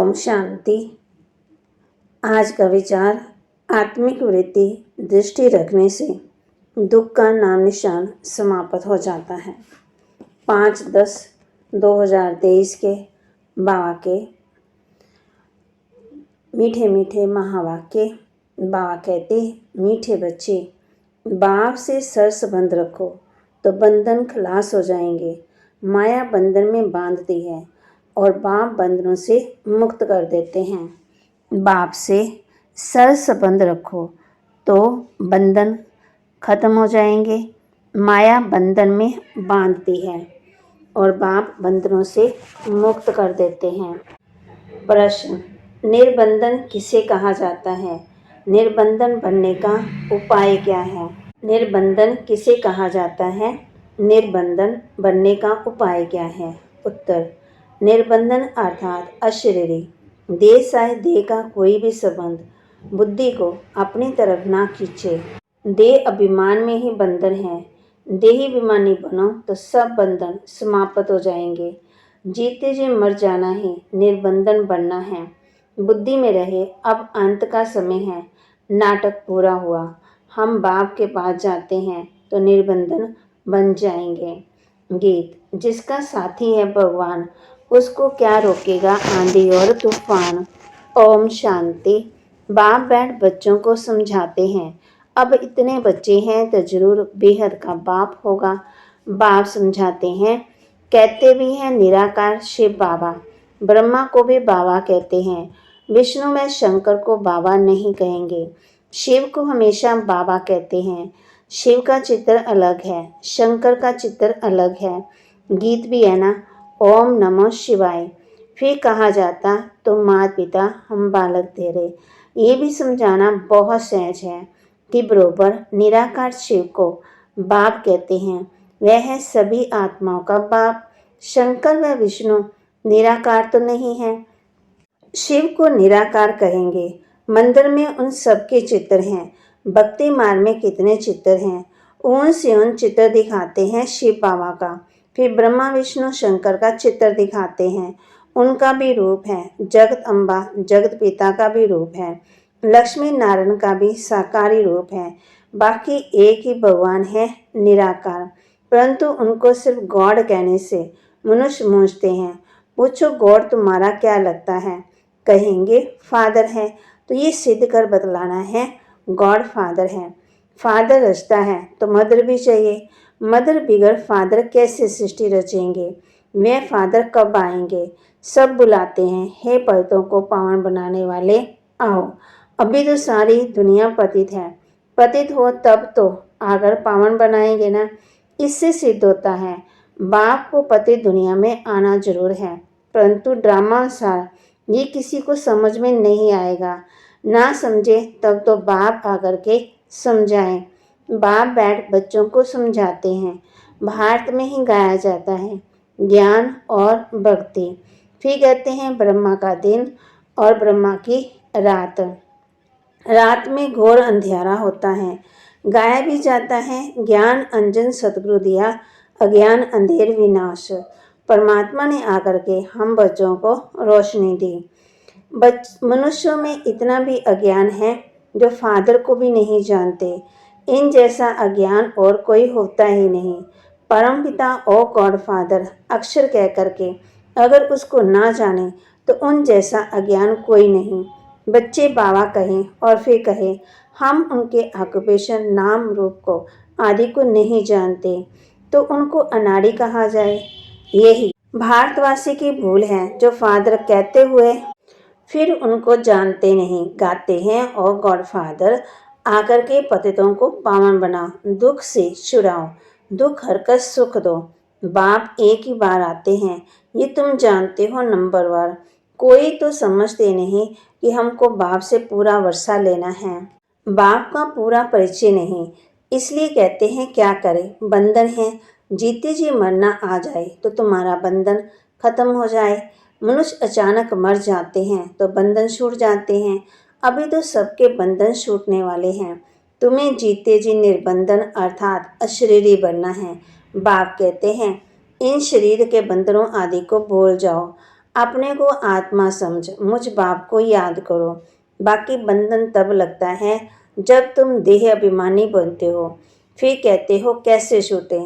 ओम शांति। आज का विचार, आत्मिक वृत्ति दृष्टि रखने से दुख का नाम निशान समाप्त हो जाता है। 5/10/2023 के बाबा के मीठे मीठे महावाक्य। बाबा कहते, मीठे बच्चे, बाप से सर संबंध रखो तो बंधन खलास हो जाएंगे। माया बंधन में बांधती है और बाप बंधनों से मुक्त कर देते हैं। बाप से सर संबंध रखो तो बंधन खत्म हो जाएंगे। माया बंधन में बांधती है और बाप बंधनों से मुक्त कर देते हैं। प्रश्न, निर्बंधन किसे कहा जाता है? निर्बंधन बनने का उपाय क्या है? निर्बंधन किसे कहा जाता है? निर्बंधन बनने का उपाय क्या है? उत्तर, निर्बंधन अर्थात अशरीरी, देह से देह का कोई भी संबंध बुद्धि को अपनी तरफ ना खींचे। देह अभिमान में ही बंधन है। देही अभिमानी बनो तो सब बंधन समाप्त हो जाएंगे। जीते जी मर जाना ही निर्बंधन बनना है। बुद्धि में रहे, अब अंत का समय है, नाटक पूरा हुआ, हम बाप के पास जाते हैं तो निर्बंधन बन जाएंगे। गीत, जिसका साथी है भगवान, उसको क्या रोकेगा आंधी और तूफान। ओम शांति। बाप बैठ बच्चों को समझाते हैं। अब इतने बच्चे हैं तो जरूर बेहद का बाप होगा। बाप समझाते हैं, कहते भी हैं निराकार शिव बाबा। ब्रह्मा को भी बाबा कहते हैं। विष्णु में शंकर को बाबा नहीं कहेंगे। शिव को हमेशा बाबा कहते हैं। शिव का चित्र अलग है, शंकर का चित्र अलग है। गीत भी है ना, ओम नमः शिवाय। फिर कहा जाता तो माता पिता हम बालक तेरे। ये भी समझाना बहुत सहज है कि बरोबर निराकार शिव को बाप कहते हैं। वह है सभी आत्माओं का बाप। शंकर व विष्णु निराकार तो नहीं है। शिव को निराकार कहेंगे। मंदिर में उन सबके चित्र हैं। भक्ति मार्ग में कितने चित्र हैं, उन से उन चित्र दिखाते हैं शिव बाबा का। फिर ब्रह्मा विष्णु शंकर का चित्र दिखाते हैं, उनका भी रूप है। जगत अम्बा जगत पिता का भी रूप है। लक्ष्मी नारायण का भी साकारी रूप है। बाकी एक ही भगवान है, निराकार। परंतु उनको सिर्फ गॉड कहने से मनुष्य मूझते हैं। पूछो गॉड तुम्हारा क्या लगता है? कहेंगे फादर है। तो ये सिद्ध कर बतलाना है गॉड फादर है। फादर रचता है तो मदर भी चाहिए। मदर बिगड़ फादर कैसे सृष्टि रचेंगे? वे फादर कब आएंगे? सब बुलाते हैं, हे पतितों को पावन बनाने वाले आओ। अभी तो सारी दुनिया पतित है। पतित हो तब तो आकर पावन बनाएंगे ना। इससे सिद्ध होता है बाप को पतित दुनिया में आना जरूर है, परंतु ड्रामा अनुसार ये किसी को समझ में नहीं आएगा। ना समझे तब तो बाप आकर के समझाएं। बाप बैठ बच्चों को समझाते हैं। भारत में ही गाया जाता है ज्ञान और भक्ति। फिर कहते हैं ब्रह्मा का दिन और ब्रह्मा की रात। रात में घोर अंधेरा होता है। गाया भी जाता है ज्ञान अंजन सतगुरु दिया, अज्ञान अंधेर विनाश। परमात्मा ने आकर के हम बच्चों को रोशनी दी। मनुष्यों में इतना भी अज्ञान है जो फादर को भी नहीं जानते। इन जैसा अज्ञान और कोई होता ही नहीं। परम पिता ओ गॉड फादर अक्षर कह करके अगर उसको ना जाने तो उन जैसा अज्ञान कोई नहीं। बच्चे बाबा कहें और फिर कहें हम उनके ऑक्यूपेशन नाम रूप को आदि को नहीं जानते तो उनको अनाड़ी कहा जाए। यही भारतवासी की भूल है जो फादर कहते हुए फिर उनको जानते नहीं। गाते हैं और गॉड फादर आकर के पतितों को पावन बनाओ, दुख से छुड़ाओ, दुख हरकर सुख दो। बाप एक ही बार आते हैं, ये तुम जानते हो नंबर वन। कोई तो समझते नहीं कि हमको बाप से पूरा वर्षा लेना है। बाप का पूरा परिचय नहीं, इसलिए कहते हैं क्या करें, बंधन है। जीते जी मरना आ जाए तो तुम्हारा बंधन खत्म हो जाए। मनुष्य अचानक मर जाते हैं तो बंधन छूट जाते हैं। अभी तो सबके बंधन छूटने वाले हैं। तुम्हें जीते जी निर्बंधन अर्थात अशरीरी बनना है। बाप कहते हैं इन शरीर के बंधनों आदि को भूल जाओ। अपने को आत्मा समझ मुझ बाप को याद करो। बाकी बंधन तब लगता है जब तुम देह अभिमानी बनते हो। फिर कहते हो कैसे छूटे।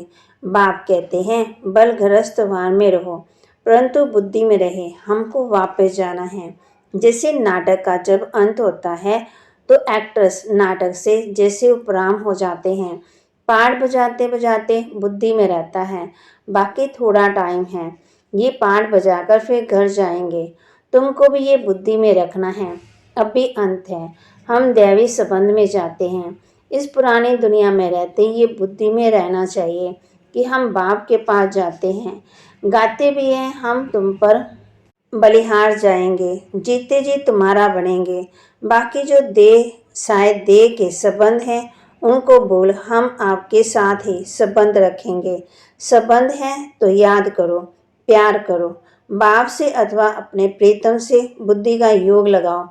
बाप कहते हैं बल ग्रस्त वार में रहो, परंतु बुद्धि में रहे। हमको वापस जाना है। जैसे नाटक का जब अंत होता है तो एक्टर्स नाटक से जैसे उपराम हो जाते हैं। पाठ बजाते बजाते बुद्धि में रहता है। बाकी थोड़ा टाइम है, ये पाठ बजाकर फिर घर जाएंगे। तुमको भी ये बुद्धि में रखना है, अब भी अंत है। हम दैवी संबंध में जाते हैं। इस पुरानी दुनिया में रहते ये बुद्धि में रहना चाहिए कि हम बाप के पास जाते हैं। गाते भी हैं हम तुम पर बलिहार जाएंगे, जीते जी तुम्हारा बनेंगे। बाकी जो देह शायद देह के संबंध हैं उनको बोल हम आपके साथ ही संबंध रखेंगे। संबंध है तो याद करो, प्यार करो। बाप से अथवा अपने प्रीतम से बुद्धि का योग लगाओ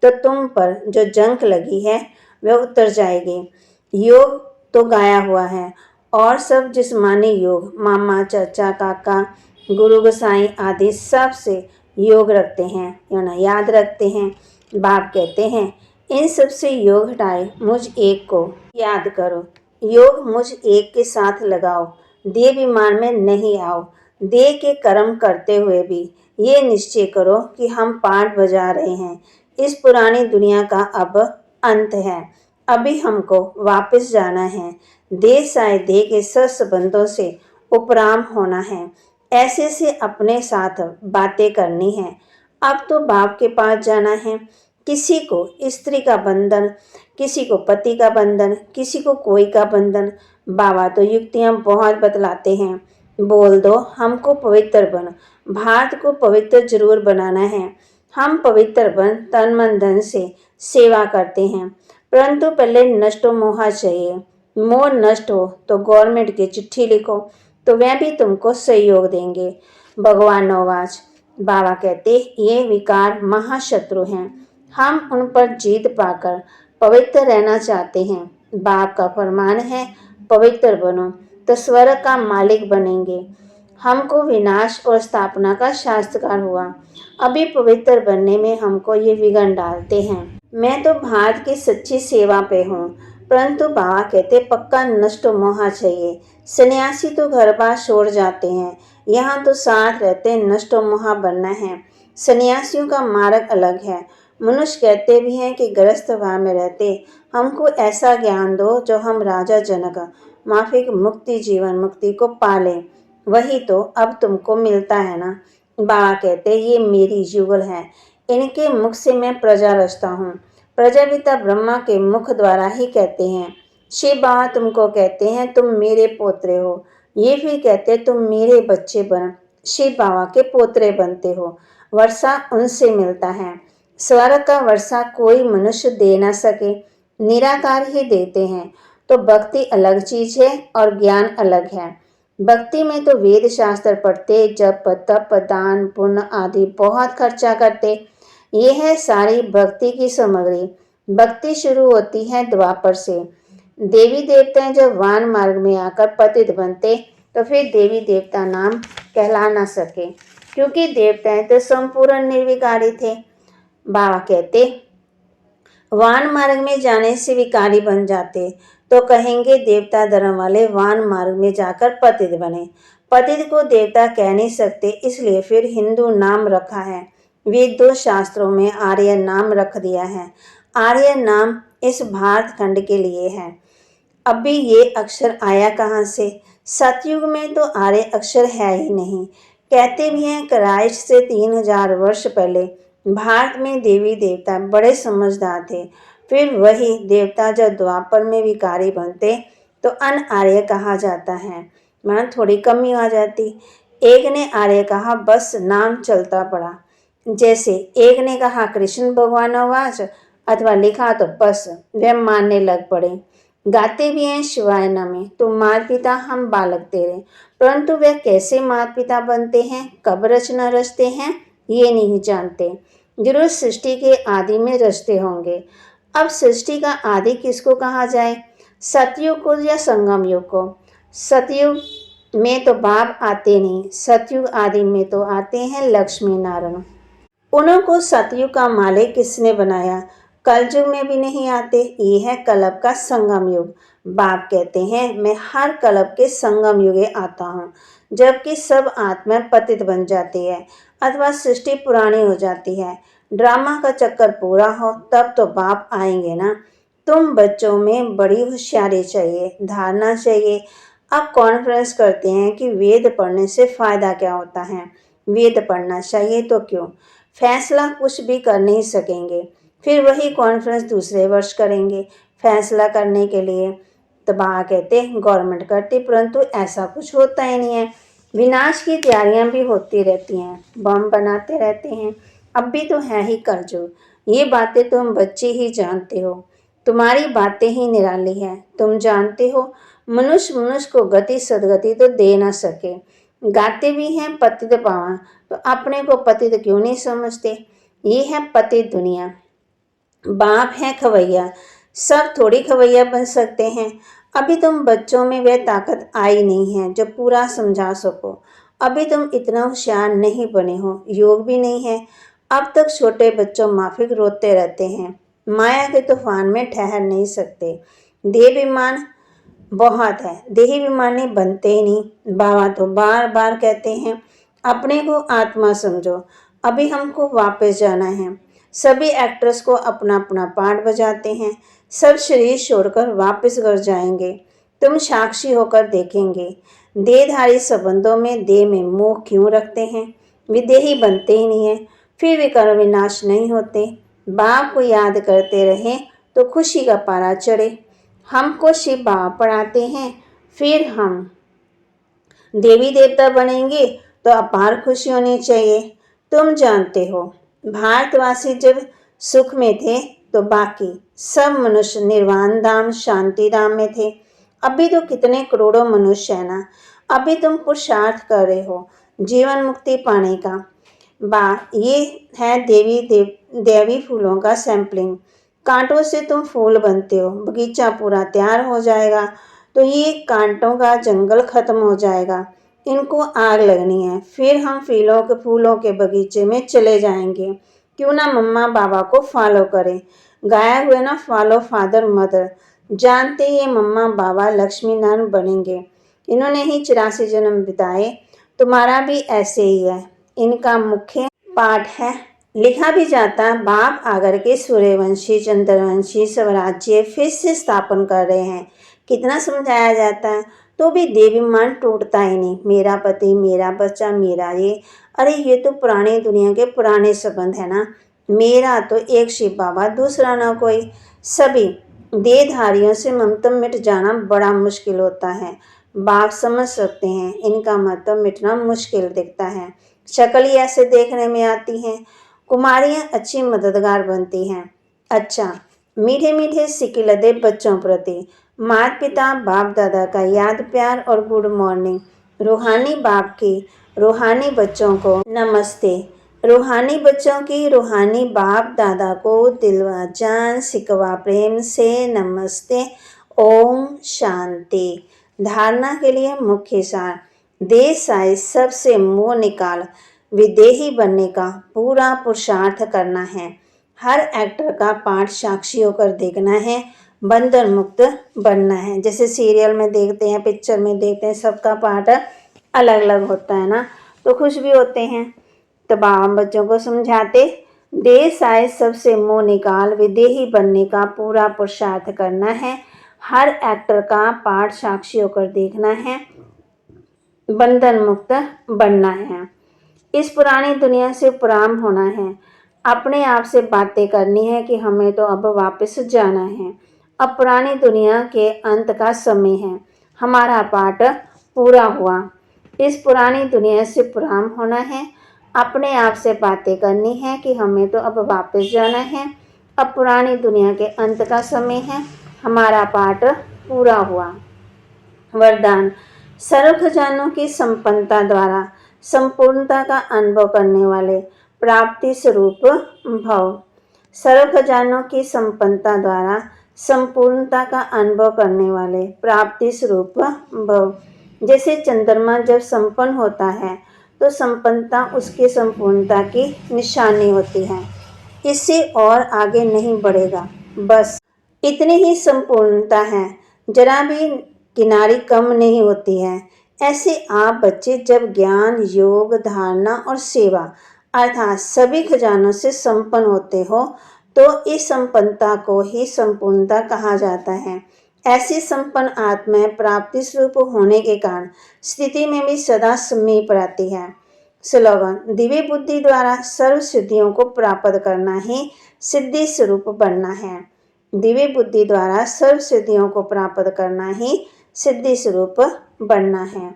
तो तुम पर जो जंक लगी है वह उतर जाएगी। योग तो गाया हुआ है और सब जिस्मानी योग मामा चाचा काका गुरु गोसाई आदि सब से योग रखते हैं या ना याद रखते हैं। बाप कहते हैं इन सब से योग हटाए मुझ एक को याद करो। योग मुझ एक के साथ लगाओ। देह विमान में नहीं आओ। देह के कर्म करते हुए भी ये निश्चय करो कि हम पाठ बजा रहे हैं। इस पुरानी दुनिया का अब अंत है। अभी हमको वापस जाना है। देह साय देह के संबंधों से उपराम होना है। ऐसे से अपने साथ बातें करनी है। अब तो बाप के पास जाना है। किसी को स्त्री का बंधन, किसी को पति का बंधन, किसी को कोई का बंधन। बाबा तो युक्तियां बहुत बतलाते हैं। बोल दो हमको पवित्र बन। भारत को पवित्र जरूर बनाना है। हम पवित्र बन तन मन धन से सेवा करते हैं, परंतु पहले नष्ट मोह चाहिए। मोह नष्ट हो तो गवर्नमेंट की चिट्ठी लिखो तो वह भी तुमको सहयोग देंगे। भगवान नवाज बाबा कहते ये विकार महाशत्रु हैं। हम उन पर जीत पाकर पवित्र रहना चाहते हैं। बाप का फरमान है पवित्र बनो तो स्वर्ग का मालिक बनेंगे। हमको विनाश और स्थापना का शास्त्रकार हुआ। अभी पवित्र बनने में हमको ये विघ्न डालते हैं। मैं तो भारत की सच्ची सेवा पे हूँ, परंतु बाबा कहते पक्का नष्ट मोह चाहिए। सन्यासी तो घर बार छोड़ जाते हैं, यहाँ तो साथ रहते नष्ट मोह बनना है। सन्यासियों का मार्ग अलग है। मनुष्य कहते भी हैं कि गृहस्थ भाव में रहते हमको ऐसा ज्ञान दो जो हम राजा जनक माफिक मुक्ति जीवन मुक्ति को पाले। वही तो अब तुमको मिलता है ना। बाबा कहते ये मेरी युगल है, इनके मुख से मैं प्रजा रचता हूँ। प्रजापिता ब्रह्मा के मुख द्वारा ही कहते हैं। शिव बाबा तुमको कहते हैं तुम मेरे पोत्रे हो। ये फिर कहते तुम मेरे बच्चे बन शिव बाबा के पोत्रे बनते हो। वर्षा उनसे मिलता है। स्वर्ग का वर्षा कोई मनुष्य दे ना सके, निराकार ही देते हैं। तो भक्ति अलग चीज है और ज्ञान अलग है। भक्ति में तो वेद शास्त्र पढ़ते, जप तप दान पुण्य आदि बहुत खर्चा करते। ये है सारी भक्ति की सामग्री। भक्ति शुरू होती है द्वापर से। देवी देवता जब वान मार्ग में आकर पतित बनते तो फिर देवी देवता नाम कहला ना सके, क्योंकि देवताएं तो संपूर्ण निर्विकारी थे। बाबा कहते वान मार्ग में जाने से विकारी बन जाते तो कहेंगे देवता धर्म वाले वान मार्ग में जाकर पतित बने। पतित को देवता कह नहीं सकते, इसलिए फिर हिंदू नाम रखा है। वेदों शास्त्रों में आर्य नाम रख दिया है। आर्य नाम इस भारत खंड के लिए है। अभी ये अक्षर आया कहाँ से। सतयुग में तो आर्य अक्षर है ही नहीं। कहते भी हैं क्राइस्ट से 3000 वर्ष पहले भारत में देवी देवता बड़े समझदार थे। फिर वही देवता जब द्वापर में विकारी बनते तो अन आर्य कहा जाता है, मतलब थोड़ी कमी आ जाती। एक ने आर्य कहा बस नाम चलता पड़ा। जैसे एक ने कहा कृष्ण भगवान आवाज अथवा लिखा तो बस वे मानने लग पड़े। गाते भी हैं शिवाय नमः तो माता पिता हम बालक तेरे, परंतु वे कैसे माता पिता बनते हैं, कब रचना रचते हैं ये नहीं जानते। जरूर सृष्टि के आदि में रचते होंगे। अब सृष्टि का आदि किसको कहा जाए, सतयुग को या संगम युग को। सतयुग में तो बाप आते नहीं, सतयुग आदि में तो आते हैं लक्ष्मी नारायण। उनको सतयुग का मालिक किसने बनाया? कलयुग में भी नहीं आते। ये है कलप का संगम युग। बाप कहते हैं मैं हर कलप के संगम युगे आता हूँ, जबकि सब आत्माएं पतित बन जाती है अथवा सृष्टि पुरानी हो जाती है। ड्रामा का चक्कर पूरा हो तब तो बाप आएंगे ना। तुम बच्चों में बड़ी होशियारी चाहिए, धारणा चाहिए। अब कॉन्फ्रेंस करते हैं कि वेद पढ़ने से फायदा क्या होता है। वेद पढ़ना चाहिए तो क्यों? फैसला कुछ भी कर नहीं सकेंगे, फिर वही कॉन्फ्रेंस दूसरे वर्ष करेंगे फैसला करने के लिए। तो बाबा कहते गवर्नमेंट करती, परंतु ऐसा कुछ होता ही नहीं है। विनाश की तैयारियां भी होती रहती हैं, बम बनाते रहते हैं। अब भी तो है ही कलयुग। ये बातें तुम बच्चे ही जानते हो, तुम्हारी बातें ही निराली है। तुम जानते हो मनुष्य मनुष्य को गति सदगति तो दे ना सके। गाते भी हैं पतित पावन, तो अपने को पतित क्यों नहीं समझते? ये है पतित दुनिया। बाप है खवैया, सब थोड़ी खवैया बन सकते हैं। अभी तुम बच्चों में वह ताकत आई नहीं है जो पूरा समझा सको। अभी तुम इतना होशियार नहीं बने हो, योग भी नहीं है। अब तक छोटे बच्चों माफिक रोते रहते हैं, माया के तूफान में ठहर नहीं सकते। देहाभिमान बहुत है, देहाभिमानी बनते ही नहीं। बाबा तो बार बार कहते हैं अपने को आत्मा समझो। अभी हमको वापस जाना है। सभी एक्टर्स को अपना अपना पार्ट बजाते हैं, सब शरीर छोड़कर वापस घर जाएंगे। तुम साक्षी होकर देखेंगे देहधारी संबंधों में देह में मोह क्यों रखते हैं। विदेही बनते ही नहीं है, फिर भी कर्म विनाश नहीं होते। बाप को याद करते रहे तो खुशी का पारा चढ़े। हमको शिव बाबा पढ़ाते हैं, फिर हम देवी देवता बनेंगे तो अपार खुशी होनी चाहिए। तुम जानते हो भारतवासी जब सुख में थे तो बाकी सब मनुष्य निर्वाण धाम शांति धाम में थे। अभी तो कितने करोड़ों मनुष्य है ना। अभी तुम पुरुषार्थ कर रहे हो जीवन मुक्ति पाने का। ये है देवी फूलों का सैंपलिंग। कांटों से तुम फूल बनते हो, बगीचा पूरा तैयार हो जाएगा तो ये कांटों का जंगल खत्म हो जाएगा। इनको आग लगनी है, फिर हम फूलों के बगीचे में चले जाएंगे। क्यों ना मम्मा बाबा को फॉलो करें। गाया हुए ना फॉलो फादर मदर। जानते ये मम्मा बाबा लक्ष्मी नारायण बनेंगे। इन्होंने ही 84 जन्म बिताए, तुम्हारा भी ऐसे ही है। इनका मुख्य पाठ है। लिखा भी जाता बाप आगर के सूर्यवंशी चंद्रवंशी स्वराज्य फिर से स्थापन कर रहे हैं। कितना समझाया जाता है तो भी देवीमान टूटता ही नहीं। मेरा पति, मेरा बच्चा, मेरा ये। अरे ये तो पुरानी दुनिया के पुराने संबंध है ना। मेरा तो एक शिव बाबा, दूसरा ना कोई। सभी देहधारियों से ममता मिट जाना बड़ा मुश्किल होता है। बाप समझ सकते हैं, इनका मतलब मिटना मुश्किल दिखता है। शक्ल ही ऐसे देखने में आती हैं। कुमारियाँ अच्छी मददगार बनती हैं। अच्छा, मीठे मीठे सिकिलदे बच्चों प्रति माता पिता बाप दादा का याद प्यार और गुड मॉर्निंग। रूहानी बाप की रूहानी बच्चों को नमस्ते। रूहानी बच्चों की रूहानी बाप दादा को दिलवा जान सिकवा प्रेम से नमस्ते। ओम शांति। धारणा के लिए मुख्य सार। देह साई सबसे मोह निकाल विदेही बनने का पूरा पुरुषार्थ करना है। हर एक्टर का पाठ साक्षी होकर देखना है, बंधन मुक्त बनना है। जैसे सीरियल में देखते हैं, पिक्चर में देखते हैं, सबका पाठ अलग अलग होता है ना, तो खुश भी होते हैं। तो बाबा बच्चों को समझाते देश आए सबसे मुंह निकाल विदेही बनने का पूरा पुरुषार्थ करना है। हर एक्टर का पाठ साक्षी होकर देखना है, बंधन मुक्त बनना है। इस पुरानी दुनिया से उपराम होना है। अपने आप से बातें करनी है कि हमें तो अब वापस जाना है। अब पुरानी दुनिया के अंत का समय है। हमारा पाठ पूरा हुआ। इस पुरानी दुनिया से उपराम होना है। अपने आप से बातें करनी है कि हमें तो अब वापस जाना है। अब पुरानी दुनिया के अंत का समय है। हमारा पाठ पूरा हुआ। वरदान। सर्व खजानों की संपन्नता द्वारा संपूर्णता का अनुभव करने वाले प्राप्ति स्वरूप भव। सर्व खजानों की संपन्नता द्वारा संपूर्णता का अनुभव करने वाले प्राप्ति स्वरूप भव। जैसे चंद्रमा जब संपन्न होता है तो संपन्नता उसकी संपूर्णता की निशानी होती है। इससे और आगे नहीं बढ़ेगा, बस इतनी ही संपूर्णता है, जरा भी किनारी कम नहीं होती है। ऐसे आप बच्चे जब ज्ञान, योग, धारणा और सेवा अर्थात सभी खजानों से संपन्न होते हो तो इस संपन्नता को ही संपूर्णता कहा जाता है। ऐसी संपन्न आत्माएं प्राप्ति स्वरूप होने के कारण स्थिति में भी सदा समीप रहती है। स्लोगन: दिव्य बुद्धि द्वारा सर्व सिद्धियों को प्राप्त करना ही सिद्धि स्वरूप बनना है। दिव्य बुद्धि द्वारा सर्व सिद्धियों को प्राप्त करना ही सिद्धि स्वरूप बनना है।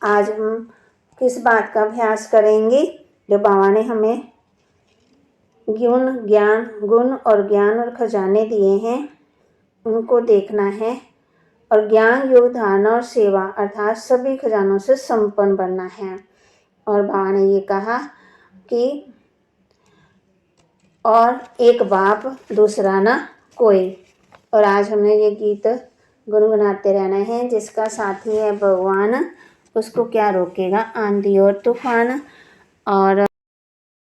आज हम किस बात का अभ्यास करेंगे? जो बाबा ने हमें गुण और ज्ञान और खजाने दिए हैं उनको देखना है और ज्ञान, योग, धारणा और सेवा अर्थात सभी खजानों से संपन्न बनना है। और बाबा ने ये कहा कि और एक बाप दूसरा ना कोई। और आज हमने ये गीत गुनगुनाते रहना है। जिसका साथी है भगवान, उसको क्या रोकेगा आंधी और तूफान। और